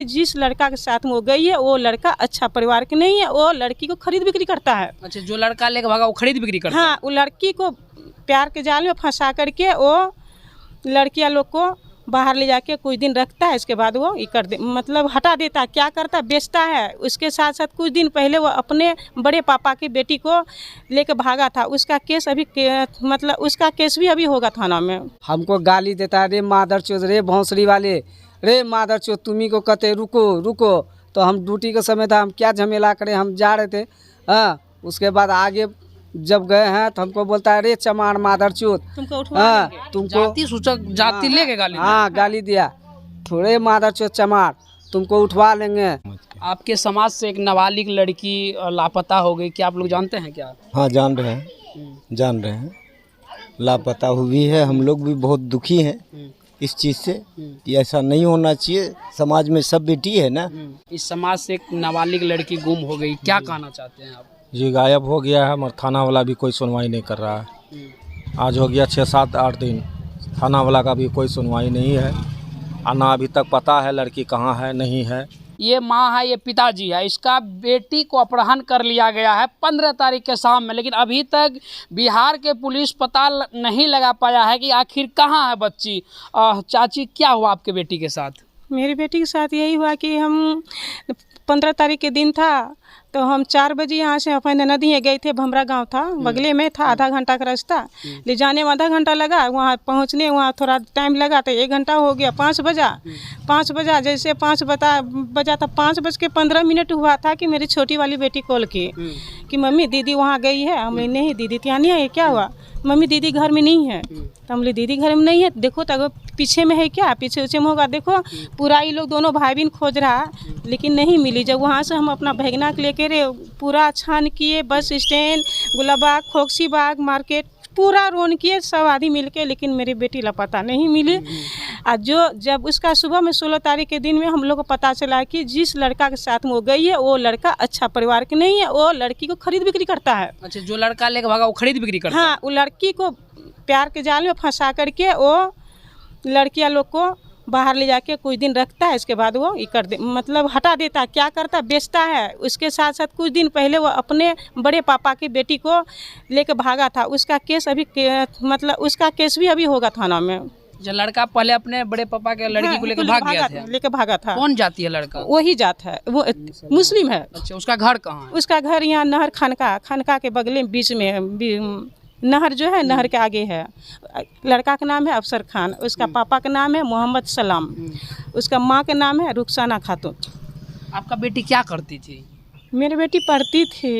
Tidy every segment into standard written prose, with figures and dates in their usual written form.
जिस लड़का के साथ वो गई है वो लड़का अच्छा परिवार के नहीं है, वो लड़की को खरीद बिक्री करता है। अच्छा, जो लड़का लेके भागा वो खरीद बिक्री करता है? हाँ, वो लड़की को प्यार के जाल में फंसा करके वो लड़कियां लोग को बाहर ले जाके कुछ दिन रखता है, इसके बाद वो ये कर दे मतलब हटा देता है। क्या करता है, बेचता है। उसके साथ साथ कुछ दिन पहले वो अपने बड़े पापा की बेटी को लेके भागा था। उसका केस अभी मतलब उसका केस भी अभी होगा थाना में। हमको गाली देता है, रे मादरचोद, रे भौंसरी वाले, रे मादरचोद, तुम्ही को कहते रुको रुको। तो हम ड्यूटी के समय था, हम क्या झमेला करें, हम जा रहे थे। हाँ, उसके बाद आगे जब गए हैं तो हमको बोलता है, रे चमार मादरचोद, तुमको हाँ तुमको जाति सूचक जाति लेके गाली दिया। हाँ गाली दिया, थोड़े मादरचोद चमार, तुमको उठवा लेंगे। आपके समाज से एक नाबालिग लड़की लापता हो गई, क्या आप लोग जानते हैं क्या? हाँ जान रहे हैं, जान रहे हैं, लापता हुई है। हम लोग भी बहुत दुखी हैं इस चीज़ से। ये ऐसा नहीं होना चाहिए, समाज में सब बेटी है ना। इस समाज से एक नाबालिग लड़की गुम हो गई, क्या कहना चाहते हैं आप? ये गायब हो गया है, मगर थाना वाला भी कोई सुनवाई नहीं कर रहा है। आज हो गया 6, 7, 8 दिन, थाना वाला का भी कोई सुनवाई नहीं है। ना अभी तक पता है लड़की कहाँ है, नहीं है। ये माँ है, ये पिताजी है, इसका बेटी को अपहरण कर लिया गया है 15 तारीख के शाम में, लेकिन अभी तक बिहार के पुलिस पता नहीं लगा पाया है कि आखिर कहाँ है बच्ची। चाची, क्या हुआ आपके बेटी के साथ? मेरी बेटी के साथ यही हुआ कि हम 15 तारीख के दिन था, तो हम 4 बजे यहाँ से अपने नदी गए थे। भमरा गांव था, बगले में था, आधा घंटा का रास्ता। ले जाने में आधा घंटा लगा, वहाँ पहुँचने वहाँ थोड़ा टाइम लगा, तो 1 घंटा हो गया। 5 बजा जैसे 5 बजा था, 5:15 हुआ था कि मेरी छोटी वाली बेटी कॉल की कि मम्मी दीदी वहाँ गई है। हमने नहीं, दीदी तो यहाँ नहीं है। क्या हुआ? मम्मी दीदी घर में नहीं है। तो हमने दीदी घर में नहीं है, देखो तो पीछे में है क्या, पीछे उछे में होगा। देखो पूरा ये लोग दोनों भाई बहन खोज रहा, लेकिन नहीं मिली। जब वहाँ से हम अपना भगना के लेके पूरा छान किए, बस स्टैंड, गुलाबाग, खोकसी बाग, मार्केट पूरा रोन किए सब आदमी मिलके, लेकिन मेरी बेटी लापता नहीं मिली। और जब उसका सुबह में 16 तारीख के दिन में हम लोग को पता चला कि जिस लड़का के साथ वो गई है वो लड़का अच्छा परिवार के नहीं है, वो लड़की को खरीद बिक्री करता है। अच्छा, जो लड़का लेके भागा वो खरीद बिक्री करता है? हाँ, वो लड़की को प्यार के जाल में फंसा करके वो लड़कियां लोग को बाहर ले जाके कुछ दिन रखता है, इसके बाद वो ये कर दे मतलब हटा देता है। क्या करता है, बेचता है। उसके साथ साथ कुछ दिन पहले वो अपने बड़े पापा की बेटी को लेके भागा था। उसका केस अभी मतलब उसका केस भी अभी होगा थाना में। जो लड़का पहले अपने बड़े पापा के लड़की को लेकर लेके भागा था। कौन जाति है लड़का? वही जात है, वो मुस्लिम है। अच्छा, उसका घर कहाँ है? उसका घर यहाँ नहर खानका के बगले में बीच में नहर जो है, नहर के आगे है। लड़का का नाम है अफसर खान, उसका पापा का नाम है मोहम्मद सलाम, उसका माँ का नाम है रुखसाना खातून। आपका बेटी क्या करती थी? मेरी बेटी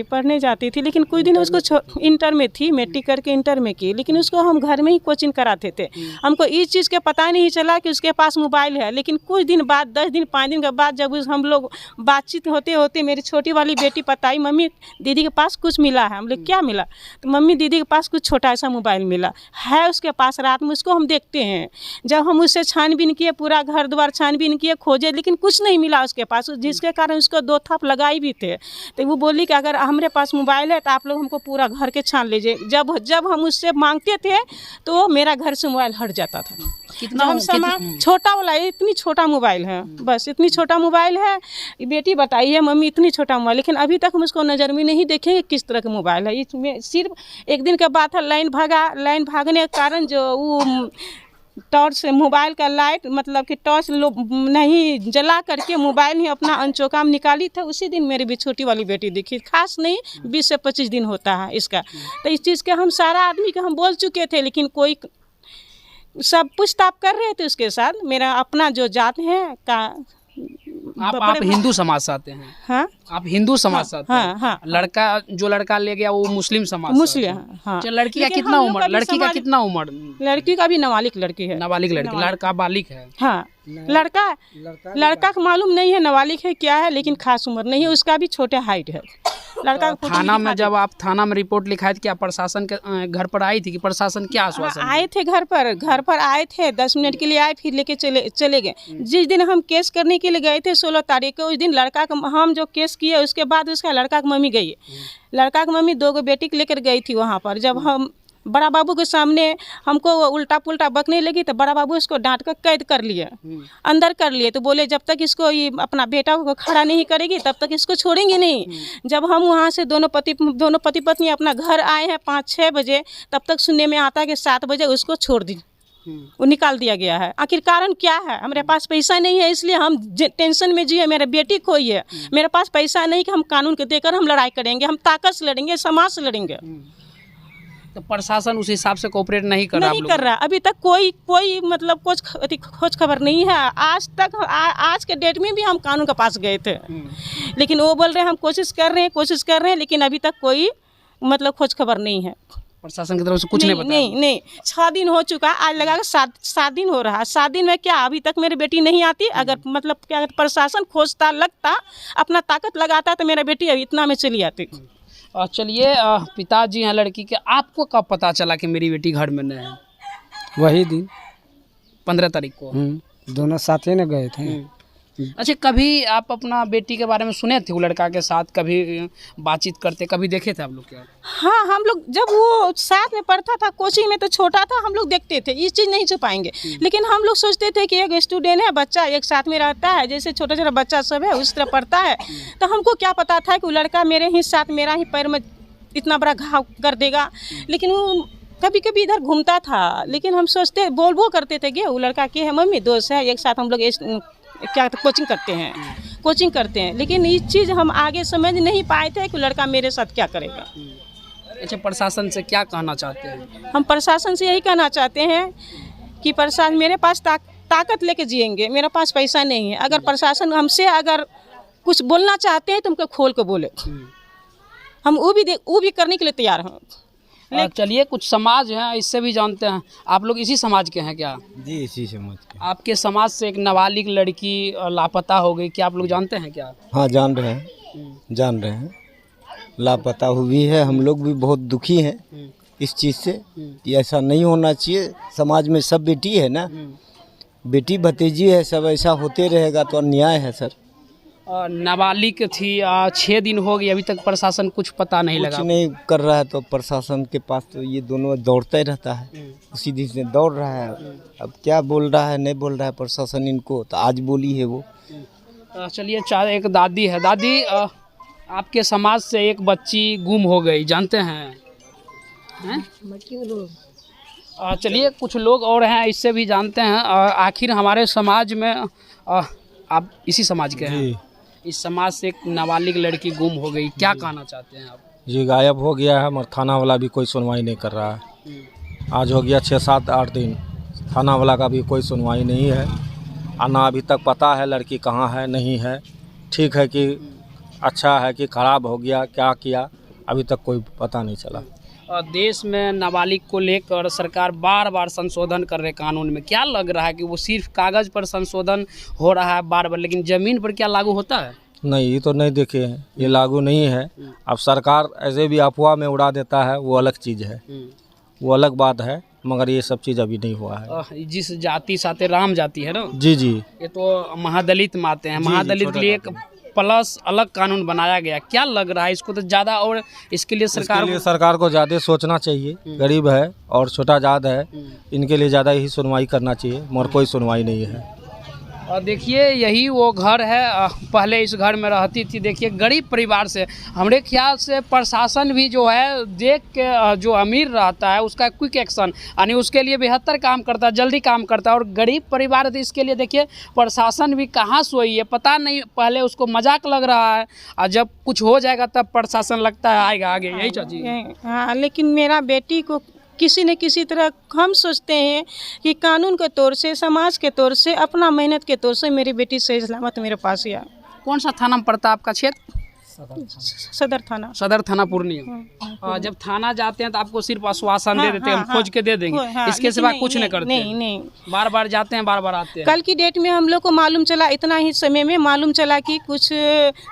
पढ़ने जाती थी, लेकिन कुछ दिन उसको इंटर में थी, मैट्रिक करके इंटर में की, लेकिन उसको हम घर में ही कोचिंग कराते थे। हमको इस चीज़ का पता नहीं चला कि उसके पास मोबाइल है, लेकिन कुछ दिन बाद 10 दिन 5 दिन के बाद जब हम लोग बातचीत होते होते मेरी छोटी वाली बेटी बताई, मम्मी दीदी के पास कुछ मिला है। हम लोग क्या मिला? तो मम्मी दीदी के पास कुछ छोटा सा मोबाइल मिला है उसके पास। रात में उसको हम देखते हैं, जब हम उससे छानबीन किए, पूरा घर द्वार छानबीन किए, खोजे, लेकिन कुछ नहीं मिला उसके पास, जिसके कारण उसको 2 थाप लगाई भी थे। तो वो बोली कि अगर हमारे पास मोबाइल है तो आप लोग हमको पूरा घर के छान लीजिए। जब हम उससे मांगते थे तो मेरा घर से मोबाइल हट जाता था। छोटा वाला, इतनी छोटा मोबाइल है, बस इतनी छोटा मोबाइल है। बेटी बताइए मम्मी इतनी छोटा मोबाइल, लेकिन अभी तक हम उसको नज़र में नहीं देखेंगे किस तरह का मोबाइल है। इसमें सिर्फ एक दिन का बात है, लाइन भागने के कारण जो वो टॉर्च से मोबाइल का लाइट मतलब कि टॉर्च नहीं जला करके मोबाइल ही अपना अनचोका में निकाली था। उसी दिन मेरी भी छोटी वाली बेटी दिखी। खास नहीं, 20 से 25 दिन होता है इसका। तो इस चीज़ के हम सारा आदमी के हम बोल चुके थे, लेकिन कोई सब पूछताछ कर रहे थे उसके साथ। मेरा अपना जो जात है का आप हिंदू समाज से आते हैं? हाँ, आप हिंदू समाज से आते हैं? हाँ, हाँ। जो लड़का ले गया वो मुस्लिम समाज? मुस्लिम, हाँ। लड़की का कितना उम्र? लड़की का कितना उम्र? लड़की का भी नाबालिग लड़की है। नाबालिग लड़की, लड़का बालिग है? हाँ, लड़का का मालूम नहीं है नाबालिग है क्या है, लेकिन खास उम्र नहीं है, उसका भी छोटे हाइट है। लड़का थाना में जब आप थाना में रिपोर्ट लिखाई थी, क्या प्रशासन के घर पर आई थी कि प्रशासन क्या आश्वासन? आए थे घर पर आए थे, 10 मिनट के लिए आए, फिर लेके चले गए। जिस दिन हम केस करने के लिए गए थे 16 तारीख को, उस दिन लड़का का हम जो केस किए उसके बाद उसका लड़का की मम्मी गई। लड़का की मम्मी 2 बेटी को लेकर गई थी वहाँ पर। जब हम बड़ा बाबू के सामने हमको उल्टा पुल्टा बकने लगी तो बड़ा बाबू इसको डांट कर कैद कर लिए, अंदर कर लिए। तो बोले जब तक इसको ये अपना बेटा को खड़ा नहीं करेगी तब तक इसको छोड़ेंगे नहीं। जब हम वहाँ से दोनों पति पत्नी अपना घर आए हैं 5-6 बजे, तब तक सुनने में आता है कि 7 बजे उसको छोड़ दी, वो निकाल दिया गया है। आखिर कारण क्या है? हमारे पास पैसा नहीं है इसलिए हम टेंशन में जिए, मेरे बेटी खोई है। मेरे पास पैसा नहीं कि हम कानून के देकर हम लड़ाई करेंगे, हम ताकत से लड़ेंगे, समाज से लड़ेंगे। तो प्रशासन उस हिसाब से कोऑपरेट नहीं कर रहा, नहीं कर रहा। अभी तक कोई मतलब कुछ खोज खबर नहीं है। आज तक आज के डेट में भी हम कानून के पास गए थे, लेकिन वो बोल रहे हैं हम कोशिश कर रहे हैं, लेकिन अभी तक कोई मतलब खोज खबर नहीं है। प्रशासन की तरफ से कुछ नहीं बताया? नहीं 6 दिन हो चुका, आज लगा 7 दिन हो रहा है। 7 दिन में क्या अभी तक मेरी बेटी नहीं आती? अगर मतलब क्या प्रशासन खोजता, लगता, अपना ताकत लगाता तो मेरा बेटी अभी इतना में चली आती। चलिए, पिताजी हैं लड़की के, आपको कब पता चला कि मेरी बेटी घर में नहीं है? वही दिन 15 तारीख को। दोनों साथ ही न गए थे। अच्छा, कभी आप अपना बेटी के बारे में सुने थे? वो लड़का के साथ कभी बातचीत करते, कभी देखे थे आप लोग क्या? हाँ, हम लोग जब वो साथ में पढ़ता था, कोचिंग में तो छोटा था, हम लोग देखते थे, ये चीज़ नहीं छुपाएंगे। लेकिन हम लोग सोचते थे कि एक स्टूडेंट है, बच्चा एक साथ में रहता है, जैसे छोटा छोटा बच्चा सब है उस तरह पढ़ता है। तो हमको क्या पता था कि वो लड़का मेरे ही साथ, मेरा ही पैर में इतना बड़ा घाव कर देगा। लेकिन वो कभी कभी इधर घूमता था, लेकिन हम सोचते बोलबो करते थे कि वो लड़का के है मम्मी दोस्त है, एक साथ हम लोग क्या कोचिंग करते हैं। लेकिन ये चीज़ हम आगे समझ नहीं पाए थे कि लड़का मेरे साथ क्या करेगा। अच्छा, प्रशासन से क्या कहना चाहते हैं? हम प्रशासन से यही कहना चाहते हैं कि प्रशासन, मेरे पास ताकत लेके जिएंगे, मेरे पास पैसा नहीं है। अगर प्रशासन हमसे अगर कुछ बोलना चाहते हैं तो हमको खोल के बोले, हम वो भी करने के लिए तैयार हैं। चलिए, कुछ समाज हैं, इससे भी जानते हैं। आप लोग इसी समाज के हैं क्या? जी, इसी समाज के। आपके समाज से एक नाबालिग लड़की लापता हो गई, क्या आप लोग जानते हैं क्या? हाँ, जान रहे हैं। लापता हुई है। हम लोग भी बहुत दुखी हैं इस चीज़ से कि ऐसा नहीं होना चाहिए। समाज में सब बेटी है ना, बेटी भतीजी है, सब ऐसा होते रहेगा तो अन्याय है सर। नाबालिग थी, 6 दिन हो गए, अभी तक प्रशासन कुछ पता नहीं लगा, कुछ नहीं कर रहा है। तो प्रशासन के पास तो ये दोनों दौड़ता ही रहता है, उसी दिन से दौड़ रहा है। अब क्या बोल रहा है, नहीं बोल रहा है प्रशासन इनको, तो आज बोली है वो। चलिए, एक दादी है। दादी, आपके समाज से एक बच्ची गुम हो गई, जानते हैं? चलिए, कुछ लोग और हैं, इससे भी जानते हैं। आखिर हमारे समाज में आप इसी समाज के हैं, इस समाज से एक नाबालिग लड़की गुम हो गई, क्या कहना चाहते हैं आप? जी, गायब हो गया है, मगर थाना वाला भी कोई सुनवाई नहीं कर रहा है। आज हो गया 6-7-8 दिन, थाना वाला का भी कोई सुनवाई नहीं है। ना अभी तक पता है लड़की कहाँ है, नहीं है, ठीक है कि अच्छा है कि ख़राब हो गया, क्या किया, अभी तक कोई पता नहीं चला। देश में नाबालिग को लेकर सरकार बार बार संशोधन कर रहे कानून में, क्या लग रहा है कि वो सिर्फ कागज़ पर संशोधन हो रहा है बार बार, लेकिन ज़मीन पर क्या लागू होता है? नहीं, ये तो नहीं देखे हैं, ये लागू नहीं है। अब सरकार ऐसे भी अफवाह में उड़ा देता है, वो अलग चीज़ है, वो अलग बात है, मगर ये सब चीज़ अभी नहीं हुआ है। जिस जाति साथे राम जाति है ना, जी, ये तो महादलित माते हैं, महादलित के लिए एक प्लस अलग कानून बनाया गया, क्या लग रहा है इसको तो ज़्यादा, और इसके लिए सरकार को ज़्यादा सोचना चाहिए। गरीब है और छोटा जात है, इनके लिए ज़्यादा ही सुनवाई करना चाहिए, मगर कोई सुनवाई नहीं है। और देखिए, यही वो घर है, पहले इस घर में रहती थी। देखिए, गरीब परिवार से, हमारे ख्याल से प्रशासन भी जो है देख के जो अमीर रहता है उसका क्विक एक्शन, यानी उसके लिए बेहतर काम करता है, जल्दी काम करता है। और गरीब परिवार है, इसके लिए देखिए प्रशासन भी कहाँ सोई है, पता नहीं, पहले उसको मजाक लग रहा है, और जब कुछ हो जाएगा तब प्रशासन लगता है आएगा आगे, यही चाची। हाँ, लेकिन मेरा बेटी को किसी न किसी तरह हम सोचते हैं कि कानून के तौर से, समाज के तौर से, अपना मेहनत के तौर से मेरी बेटी सही सलामत मेरे पास आया। कौन सा थाना में पड़ता है आपका क्षेत्र? सदर थाना पूर्णिया। जब थाना जाते हैं तो आपको सिर्फ आश्वासन दे देते हैं, हम खोज के दे देंगे, इसके सिवा कुछ नहीं करते? नहीं, बार बार जाते हैं, बार बार आते हैं। कल की डेट में हम लोग को मालूम चला, इतना ही समय में मालूम चला कि कुछ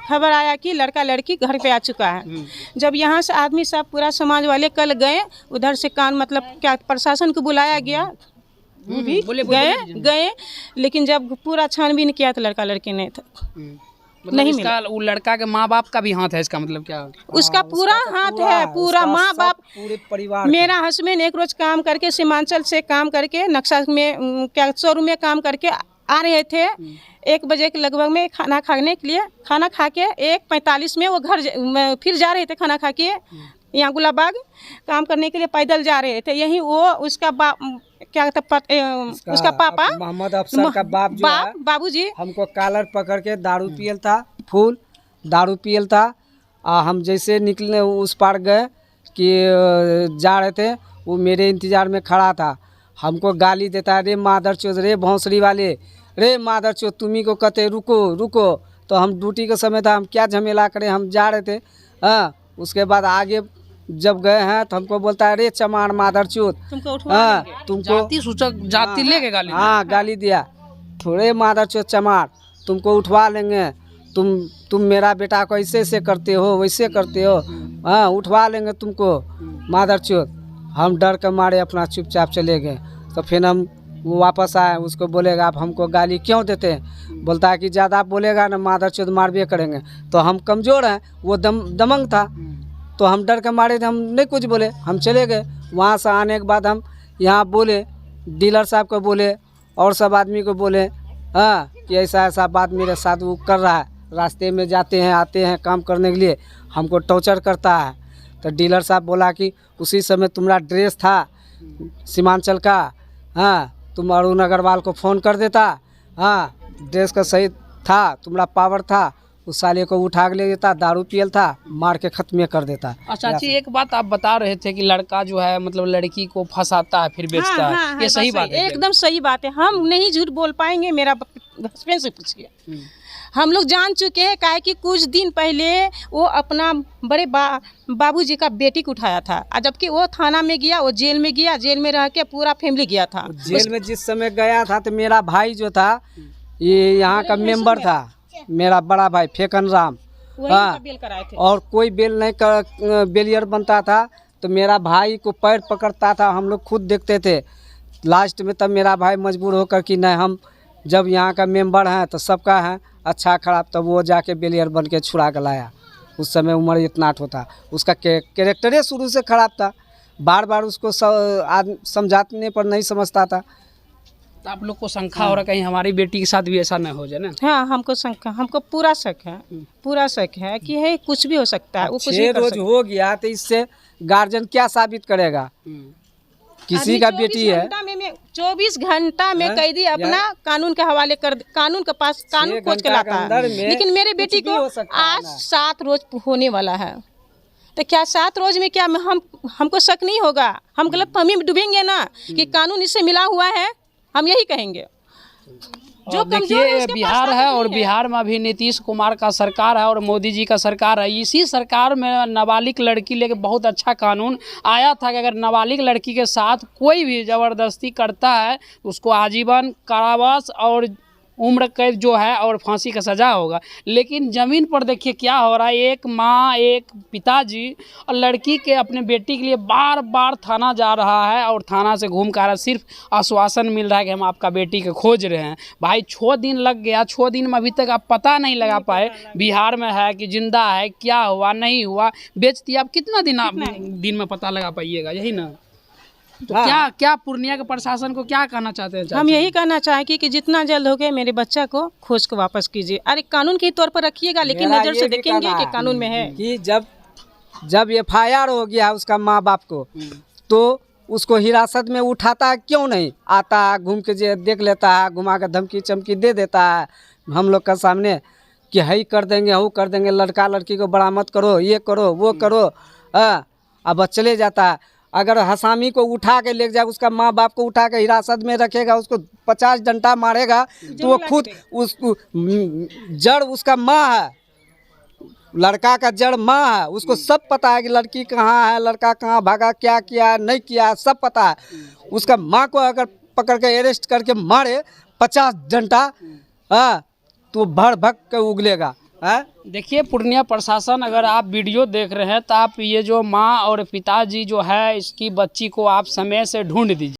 खबर आया कि लड़का लड़की घर पे आ चुका है। जब यहाँ से आदमी सब पूरा समाज वाले कल गए, उधर से मतलब क्या प्रशासन को बुलाया गया, भी गए, लेकिन जब पूरा छानबीन किया तो लड़का लड़की नहीं था। मतलब नहीं इसका वो लड़का के माँ बाप का भी हाथ है, इसका मतलब क्या? उसका पूरा हाथ है, पूरा उसका माँ सब बाप। पूरे परिवार मेरा हस्बैंड एक रोज काम करके सीमांचल से काम करके नक्शा में क्या शोरूम में काम करके आ रहे थे 1 बजे के लगभग में खाना खाने के लिए। खाना खा के 1:45 में वो फिर जा रहे थे खाना खा के यहाँ गुलाबाग काम करने के लिए पैदल जा रहे थे। यही वो उसका बाप क्या उसका पापा मोहम्मद अफसर का बाप जो है, बाबूजी हमको कॉलर पकड़ के दारू पियल था, फुल दारू पियल था। हम जैसे निकले उस पार गए कि जा रहे थे, वो मेरे इंतज़ार में खड़ा था। हमको गाली देता है, रे मादर चोद, रे भौंसड़ी वाले, रे मादर चोद, तुम्ही को कहते रुको रुको। तो हम ड्यूटी के समय था, हम क्या झमेला करें, हम जा रहे थे। हाँ, उसके बाद आगे जब गए हैं तो हमको बोलता है, रे चमार मादर चोद, तुमको उठवा हाँ तुमको जाति सूचक जाति लेके गाली? हाँ गाली दिया, थोड़े मादर चोद चमार, तुमको उठवा लेंगे, तुम मेरा बेटा को ऐसे ऐसे करते हो, वैसे करते हो, हाँ उठवा लेंगे तुमको मादर चोद। हम डर के मारे अपना चुपचाप चले गए। तो फिर हम वो वापस आए, उसको बोलेगा आप हमको गाली क्यों देते हैं? बोलता है कि ज़्यादा बोलेगा ना मादर चोद मारबे करेंगे। तो हम कमज़ोर हैं, वो दमंग था, तो हम डर के मारे थे, हम नहीं कुछ बोले, हम चले गए। वहाँ से आने के बाद हम यहाँ बोले, डीलर साहब को बोले और सब आदमी को बोले, हाँ कि ऐसा ऐसा बात मेरे साथ वो कर रहा है, रास्ते में जाते हैं आते हैं काम करने के लिए, हमको टॉर्चर करता है। तो डीलर साहब बोला कि उसी समय तुम्हारा ड्रेस था सीमांचल का, हाँ तुम अरुण अग्रवाल को फ़ोन कर देता, हाँ ड्रेस का सही था, तुम्हारा पावर था, उस साले को उठा के ले देता, दारू पियल था, मार के खत्म कर देता। चाची एक बात आप बता रहे थे कि लड़का जो है मतलब लड़की को फंसाता है फिर बेचता है, ये सही बात है? एकदम सही बात है, हम नहीं झूठ बोल पाएंगे। मेरा हस्बैंड से पूछिए, हम लोग जान चुके हैं। काहे कि कुछ दिन पहले वो अपना बड़े बाबूजी का बेटी को उठाया था, जबकि वो थाना में गया, वो जेल में गया, जेल में रह के पूरा फैमिली गया था। जेल में जिस समय गया था तो मेरा भाई जो था, ये यहाँ का मेंबर था, मेरा बड़ा भाई फेकन राम, हाँ, बेल कराए थे। और कोई बेल नहीं कर, बेलियर बनता था तो मेरा भाई को पैर पकड़ता था, हम लोग खुद देखते थे। लास्ट में तब मेरा भाई मजबूर होकर कि नहीं, हम जब यहाँ का मेंबर हैं तो सबका है अच्छा खराब, तब वो जाके बेलियर बन के छुड़ा के लाया। उस समय उम्र इतना था, उसका कैरेक्टर शुरू से खराब था, बार बार उसको समझाने पर नहीं समझता था। तो आप लोग को शंका हो रहा कहीं हमारी बेटी के साथ भी ऐसा न हो जाए ना? हाँ, हमको शंका, हमको पूरा शक है, पूरा शक है कि है कुछ भी हो सकता है। वो कुछ भी 6 रोज हो गया तो इससे गार्जियन क्या साबित करेगा? किसी का बेटी है, 24 घंटा में कैदी अपना कानून के हवाले कर, कानून के पास कानून खोज के लाता है। लेकिन मेरे बेटी को आज 7 रोज होने वाला है, तो क्या 7 रोज में क्या हमको शक नहीं होगा? हम गलतफहमी में डूबेंगे ना कि कानून इससे मिला हुआ है, हम यही कहेंगे। जो देखिए बिहार है और बिहार में अभी नीतीश कुमार का सरकार है और मोदी जी का सरकार है। इसी सरकार में नाबालिग लड़की लेके बहुत अच्छा कानून आया था कि अगर नाबालिग लड़की के साथ कोई भी ज़बरदस्ती करता है उसको आजीवन कारावास और उम्र कैद जो है और फांसी का सज़ा होगा। लेकिन ज़मीन पर देखिए क्या हो रहा है, एक माँ एक पिताजी और लड़की के अपने बेटी के लिए बार बार थाना जा रहा है और थाना से घूम कर आ रहा है, सिर्फ आश्वासन मिल रहा है कि हम आपका बेटी को खोज रहे हैं। भाई 6 दिन लग गया, 6 दिन में अभी तक आप पता नहीं लगा पाए बिहार में है कि जिंदा है, क्या हुआ नहीं हुआ, बेच दिया। आप कितना दिन में पता लगा पाइएगा? यही ना। तो क्या पूर्णिया के प्रशासन को क्या कहना चाहते हैं? हम यही कहना चाहेंगे कि जितना जल्द हो गए मेरे बच्चा को खोज के वापस कीजिए। अरे कानून के तौर पर रखिएगा, लेकिन नजर से देखेंगे कि कानून में है कि जब FIR हो गया उसका माँ बाप को, तो उसको हिरासत में उठाता क्यों नहीं? आता घूम के देख लेता है, घुमा के धमकी चमकी दे देता है हम लोग का सामने कि हई कर देंगे, वो कर देंगे, लड़का लड़की को बरामद करो, ये करो वो करो, अब चले जाता है। अगर हसामी को उठा के ले जाए, उसका माँ बाप को उठा के हिरासत में रखेगा, उसको 50 डंडा मारेगा, तो वो खुद जड़ उसका माँ है, लड़का का जड़ माँ है, उसको सब पता है कि लड़की कहाँ है, लड़का कहाँ भागा, क्या किया नहीं किया, सब पता है। उसका माँ को अगर पकड़ के अरेस्ट करके मारे 50 डंडा, तो भड़ भग के उगलेगा। देखिए पूर्णिया प्रशासन, अगर आप वीडियो देख रहे हैं तो आप ये जो माँ और पिताजी जो है इसकी बच्ची को आप समय से ढूंढ दीजिए।